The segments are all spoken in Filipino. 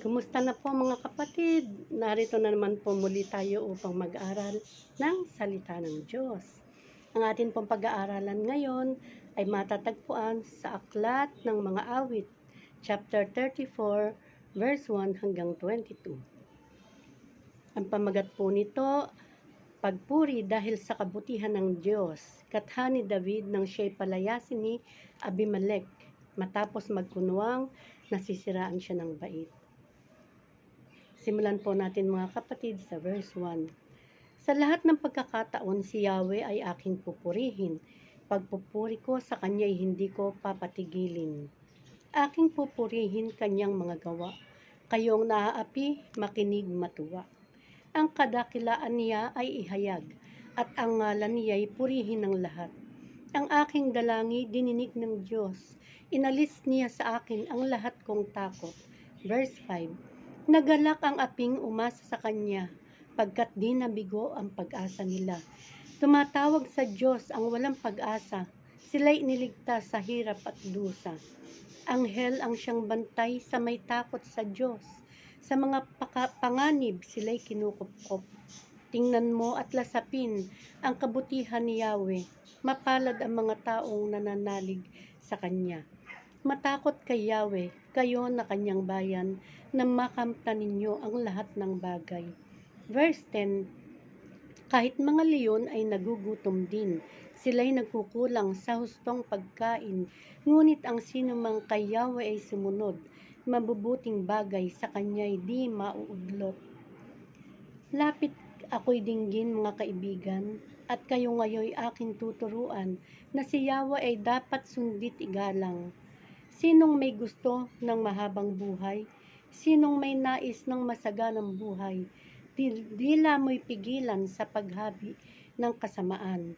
Kumusta na po mga kapatid? Narito na naman po muli tayo upang mag-aral ng salita ng Diyos. Ang atin pong pag-aaralan ngayon ay matatagpuan sa Aklat ng Mga Awit, chapter 34, verse 1 hanggang 22. Ang pamagat po nito, pagpuri dahil sa kabutihan ng Diyos, katha ni David nang siya'y palayasin ni Abimelech, matapos magkunwang nasisiraan siya ng bait. Simulan po natin mga kapatid sa verse 1. Sa lahat ng pagkakataon, si Yahweh ay aking pupurihin. Pagpupuri ko sa Kanya ay hindi ko papatigilin. Aking pupurihin Kanyang mga gawa. Kayong naaapi, makinig matuwa. Ang kadakilaan niya ay ihayag, at ang ngalan niya ay purihin ng lahat. Ang aking dalangin dininig ng Diyos. Inalis niya sa akin ang lahat kong takot. Verse 5. Nagalak ang aping umasa sa Kanya, pagkat di nabigo ang pag-asa nila. Tumatawag sa Diyos ang walang pag-asa, sila'y iniligtas sa hirap at dusa. Anghel ang siyang bantay sa may takot sa Diyos. Sa mga panganib sila'y kinukupkop. Tingnan mo at lasapin ang kabutihan ni Yahweh. Mapalad ang mga taong nananalig sa Kanya. Matakot kay Yahweh, kayo na Kanyang bayan, na makamtan ninyo ang lahat ng bagay. Verse 10. Kahit mga leon ay nagugutom din, sila'y nagkukulang sa hustong pagkain, ngunit ang sinumang kay Yahweh ay sumunod, mabubuting bagay sa Kanya'y di mauudlot. Lapit ako'y dinggin mga kaibigan, at kayo ngayoy aking tuturuan, na si Yahweh ay dapat sundit igalang. Sinong may gusto ng mahabang buhay? Sinong may nais ng masaganang buhay? Dila mo'y pigilan sa paghabi ng kasamaan.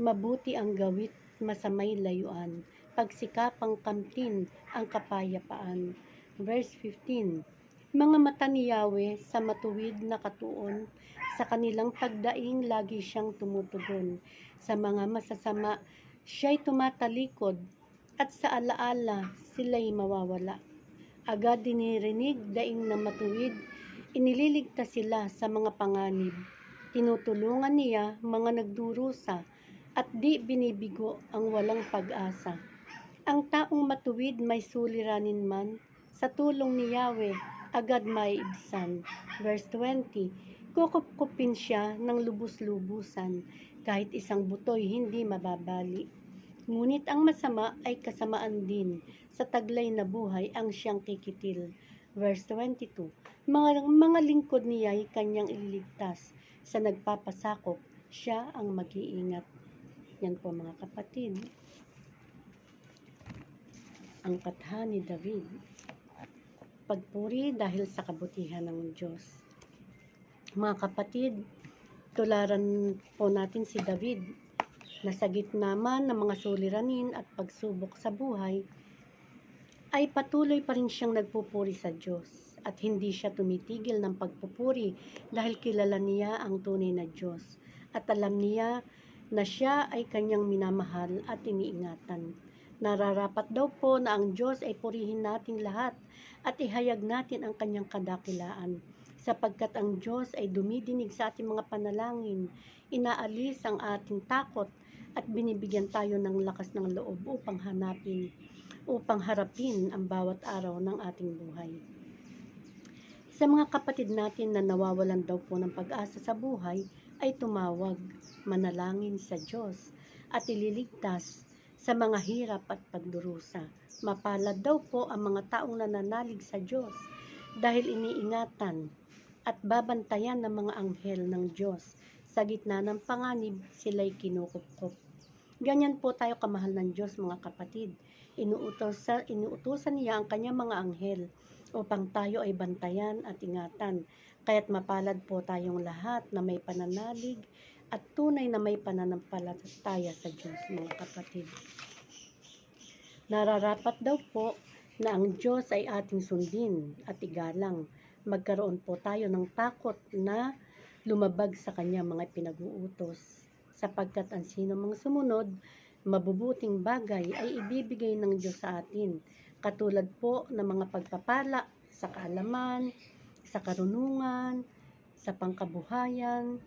Mabuti ang gawit, masamay layuan. Pagsikapang kamtin ang kapayapaan. Verse 15. Mga mata ni Yahweh sa matuwid na katuon, sa kanilang pagdaing lagi siyang tumutugon. Sa mga masasama, siya'y tumatalikod, at sa alaala sila'y mawawala. Agad dinirinig daing na matuwid, inililigtas sila sa mga panganib. Tinutulungan niya mga nagdurusa, at di binibigo ang walang pag-asa. Ang taong matuwid may suliranin man, sa tulong ni Yahweh agad maiibsan. Verse 20. Kukupkupin siya ng lubos-lubusan, kahit isang butoy hindi mababali. Ngunit ang masama ay kasamaan din, sa taglay na buhay ang siyang kikitil. Verse 22. Mga lingkod niya ay Kanyang ililigtas, sa nagpapasakop siya ang mag-iingat. Yan po mga kapatid, ang katha ni David. Pagpuri dahil sa kabutihan ng Diyos. Mga kapatid, tularan po natin si David, na sa gitna man ng mga suliranin at pagsubok sa buhay, ay patuloy pa rin siyang nagpupuri sa Diyos, at hindi siya tumitigil ng pagpupuri dahil kilala niya ang tunay na Diyos, at alam niya na siya ay Kanyang minamahal at iniingatan. Nararapat daw po na ang Diyos ay purihin nating lahat at ihayag natin ang Kanyang kadakilaan, sapagkat ang Diyos ay dumidinig sa ating mga panalangin, inaalis ang ating takot, at binibigyan tayo ng lakas ng loob upang harapin ang bawat araw ng ating buhay. Sa mga kapatid natin na nawawalan daw po ng pag-asa sa buhay, ay tumawag, manalangin sa Diyos, at ililigtas sa mga hirap at pagdurusa. Mapalad daw po ang mga taong nananalig sa Diyos, dahil iniingatan at babantayan ng mga anghel ng Diyos. Sa gitna ng panganib, sila'y kinukupkop. Ganyan po tayo kamahal ng Diyos mga kapatid. Inuutosan niya ang Kanyang mga anghel upang tayo ay bantayan at ingatan. Kaya't mapalad po tayong lahat na may pananalig at tunay na may pananampalataya sa Diyos mga kapatid. Nararapat daw po na ang Diyos ay ating sundin at igalang. Magkaroon po tayo ng takot na lumabag sa Kanyang mga pinag-uutos, sapagkat ang sino mang sumunod, mabubuting bagay ay ibibigay ng Diyos sa atin, katulad po ng mga pagpapala sa kaalaman, sa karunungan, sa pangkabuhayan,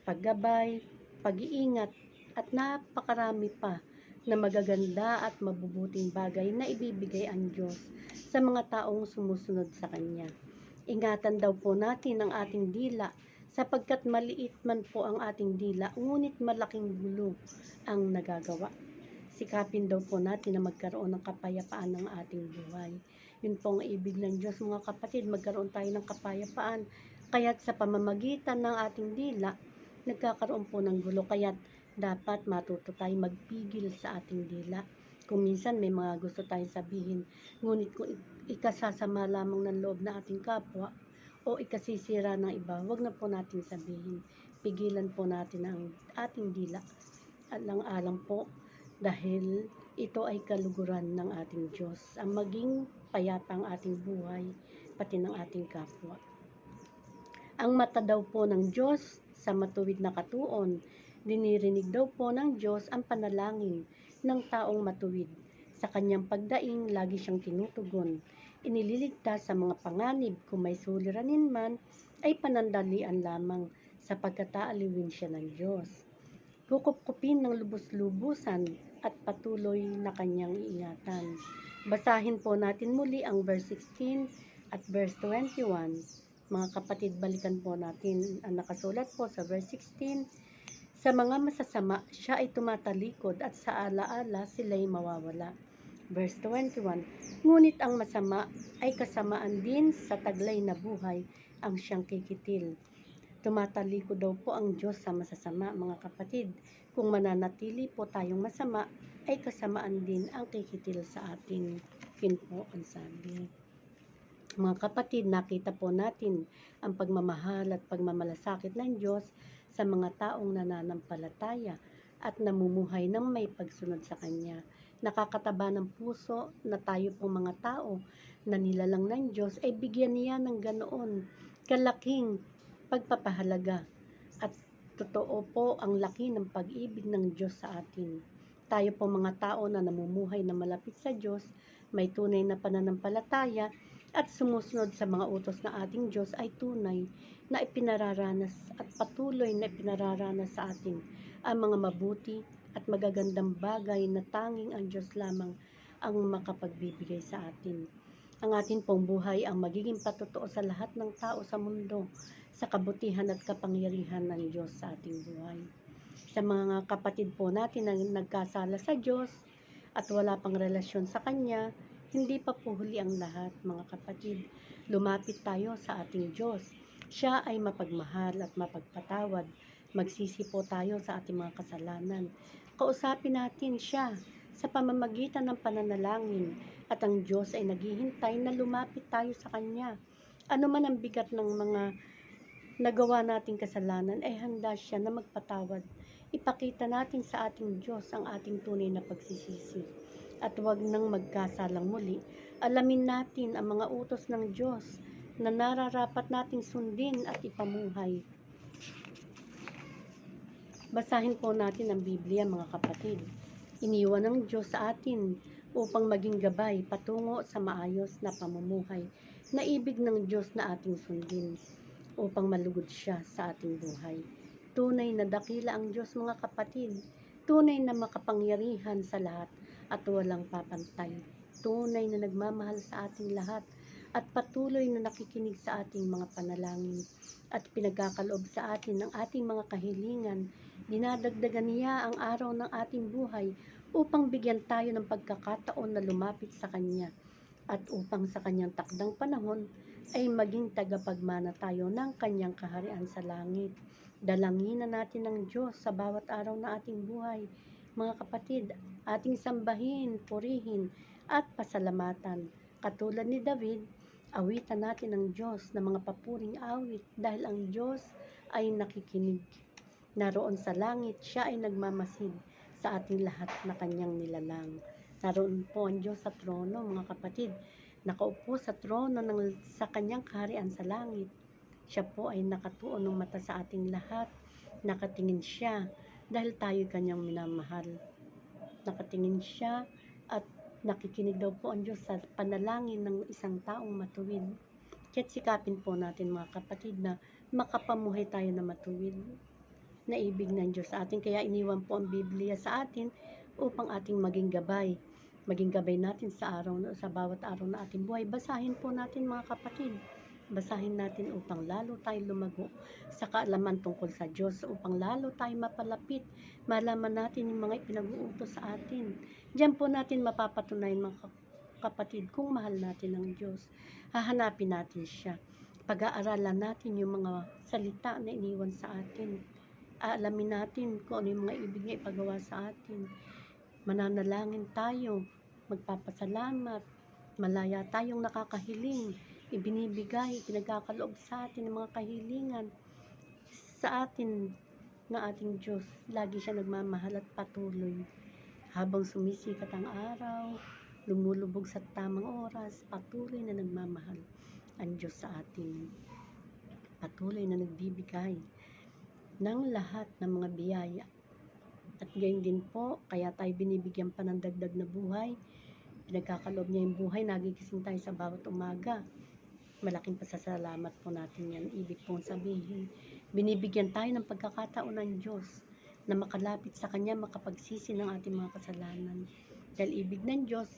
paggabay, pag-iingat, at napakarami pa na magaganda at mabubuting bagay na ibibigay ang Diyos sa mga taong sumusunod sa Kanya. Ingatan daw po natin ang ating dila sapagkat maliit man po ang ating dila, ngunit malaking gulo ang nagagawa. Sikapin daw po natin na magkaroon ng kapayapaan ng ating buhay. Yun po ang ibig ng Diyos, mga kapatid, magkaroon tayo ng kapayapaan. Kaya't sa pamamagitan ng ating dila, nagkakaroon po ng gulo. Kaya't dapat matuto tayo magpigil sa ating dila. Kung minsan may mga gusto tayong sabihin, ngunit kung ikasasama lamang ng loob na ating kapwa o ikasisira ng iba, wag na po natin sabihin. Pigilan po natin ang ating dila. Alang-alang po dahil ito ay kaluguran ng ating Diyos, ang maging payapa ang ating buhay, pati ng ating kapwa. Ang mata daw po ng Diyos sa matuwid na katuon, dinirinig daw po ng Diyos ang panalangin ng taong matuwid. Sa kanyang pagdaing, lagi siyang tinutugon. Inililigtas sa mga panganib, kung may suliranin man, ay panandalian lamang sapagkat aaliwin siya ng Diyos. Kukupkupin ng lubos-lubusan at patuloy na kanyang iingatan. Basahin po natin muli ang verse 16 at verse 21. Mga kapatid, balikan po natin ang nakasulat po sa verse 16. Sa mga masasama, siya ay tumatalikod at sa alaala sila'y mawawala. Verse 21. Ngunit ang masama ay kasamaan din sa taglay na buhay ang siyang kikitil. Tumatalikod daw po ang Diyos sa masasama, mga kapatid. Kung mananatili po tayong masama, ay kasamaan din ang kikitil sa atin. Yun po ang sabi. Mga kapatid, nakita po natin ang pagmamahal at pagmamalasakit ng Diyos sa mga taong nananampalataya at namumuhay ng may pagsunod sa Kanya. Nakakataba ng puso na tayo pong mga tao na nilalang ng Diyos ay bigyan niya ng ganoon kalaking pagpapahalaga at totoo po ang laki ng pag-ibig ng Diyos sa atin. Tayo po mga tao na namumuhay na malapit sa Diyos, may tunay na pananampalataya at sumusunod sa mga utos na ating Diyos ay tunay na ipinararanas at patuloy na ipinararanas sa atin ang mga mabuti at magagandang bagay na tanging ang Diyos lamang ang makapagbibigay sa atin. Ang atin pong buhay ang magiging patotoo sa lahat ng tao sa mundo sa kabutihan at kapangyarihan ng Diyos sa ating buhay. Sa mga kapatid po natin na nagkasala sa Diyos at wala pang relasyon sa Kanya, hindi pa po huli ang lahat, mga kapatid. Lumapit tayo sa ating Diyos. Siya ay mapagmahal at mapagpatawad. Magsisi po tayo sa ating mga kasalanan. Kausapin natin siya sa pamamagitan ng pananalangin at ang Diyos ay naghihintay na lumapit tayo sa Kanya. Ano man ang bigat ng mga nagawa nating kasalanan ay handa siya na magpatawad. Ipakita natin sa ating Diyos ang ating tunay na pagsisisi. At huwag nang magkasalang muli. Alamin natin ang mga utos ng Diyos na nararapat nating sundin at ipamuhay. Basahin po natin ang Biblia, mga kapatid. Iniwan ng Diyos sa atin upang maging gabay patungo sa maayos na pamumuhay na ibig ng Diyos na ating sundin upang malugod siya sa ating buhay. Tunay na dakila ang Diyos, mga kapatid. Tunay na makapangyarihan sa lahat at walang papantay. Tunay na nagmamahal sa ating lahat at patuloy na nakikinig sa ating mga panalangin at pinagkakaloob sa atin ng ating mga kahilingan. Dinadagdagan niya ang araw ng ating buhay upang bigyan tayo ng pagkakataon na lumapit sa Kanya at upang sa Kanyang takdang panahon ay maging tagapagmana tayo ng Kanyang kaharian sa langit. Dalanginan natin ng Diyos sa bawat araw na ating buhay. Mga kapatid, ating sambahin, purihin at pasalamatan. Katulad ni David, awitan natin ang Diyos na mga papuring awit dahil ang Diyos ay nakikinig. Naroon sa langit, siya ay nagmamasid sa ating lahat na Kanyang nilalang. Naroon po ang Diyos sa trono, mga kapatid. Nakaupo sa trono sa Kanyang kaharian sa langit. Siya po ay nakatuon ng mata sa ating lahat. Nakatingin siya dahil tayo Kanyang minamahal. Nakatingin siya at nakikinig daw po ang Diyos sa panalangin ng isang taong matuwid. Kaya't sikapin po natin mga kapatid na makapamuhay tayo na matuwid na ibig ng Diyos sa atin. Kaya iniwan po ang Biblia sa atin upang ating maging gabay. Maging gabay natin sa bawat araw na ating buhay. Basahin po natin mga kapatid. Basahin natin upang lalo tayo lumago sa kaalaman tungkol sa Diyos, upang lalo tayo mapalapit, malaman natin yung mga ipinag-uutos sa atin. Diyan po natin mapapatunayan mga kapatid kung mahal natin ang Diyos. Hahanapin natin siya. Pag-aaralan natin yung mga salita na iniwan sa atin. Aalamin natin kung ano yung mga ibig niya ipagawa sa atin. Mananalangin tayo, magpapasalamat, malaya tayong nakakahiling, ibinibigay, pinagkakaloob sa atin ng mga kahilingan sa atin ng ating Diyos. Lagi siya nagmamahal at patuloy. Habang sumisikat ang araw, lumulubog sa tamang oras, patuloy na nagmamahal ang Diyos sa atin. Patuloy na nagbibigay ng lahat ng mga biyaya. At gayon din po, kaya tayo binibigyan pa ng dagdag na buhay. Pinagkakaloob niya yung buhay, nagigising tayo sa bawat umaga. Malaking pasasalamat po natin yan. Ibig pong sabihin, binibigyan tayo ng pagkakataon ng Diyos na makalapit sa Kanya, makapagsisi ng ating mga kasalanan. Dahil ibig ng Diyos,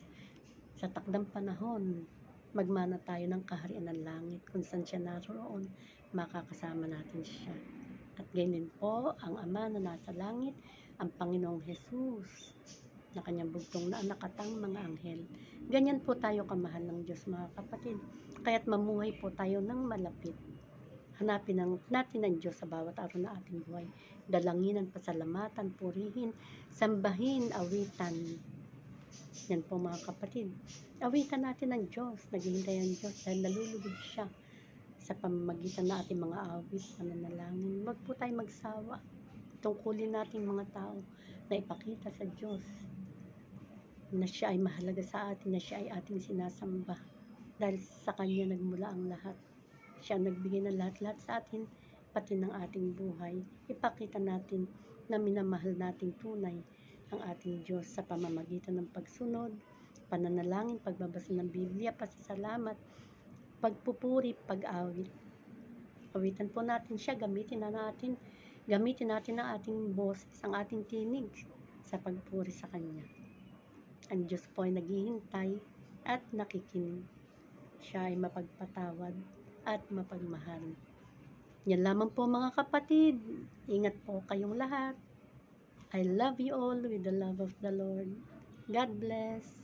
sa takdang panahon, magmana tayo ng kaharian ng langit. Kung saan siya naroon, makakasama natin siya. At ganyan po, ang Ama na nasa langit, ang Panginoong Jesus, na kanyang bugtong na anak at ang mga anghel. Ganyan po tayo kamahal ng Diyos mga kapatid. Kaya't mamuhay po tayo ng malapit. Hanapin natin ang Diyos sa bawat araw na ating buhay. Dalanginan, pasalamatan, purihin, sambahin, awitan. Yan po mga kapatid. Awitan natin ang Diyos. Naghihintay ang Diyos dahil nalulugod siya sa pamamagitan na ating mga awit, pananalangin. Huwag po tayo magsawa. Tungkulin natin mga tao na ipakita sa Diyos na siya ay mahalaga sa atin, na siya ay ating sinasamba. Dahil sa Kanya nagmula ang lahat. Siya ang nagbigay ng lahat-lahat sa atin, pati ng ating buhay. Ipakita natin na minamahal nating tunay ang ating Diyos sa pamamagitan ng pagsunod, pananalangin, pagbabasa ng Biblia, pasasalamat, pagpupuri, pag-awit. Awitan po natin siya, gamitin natin ang ating boses, ang ating tinig sa pagpuri sa Kanya. Ang Diyos po ay naghihintay at nakikinig. Siya ay mapagpatawad at mapagmahal. Yan lamang po mga kapatid. Ingat po kayong lahat. I love you all with the love of the Lord. God bless.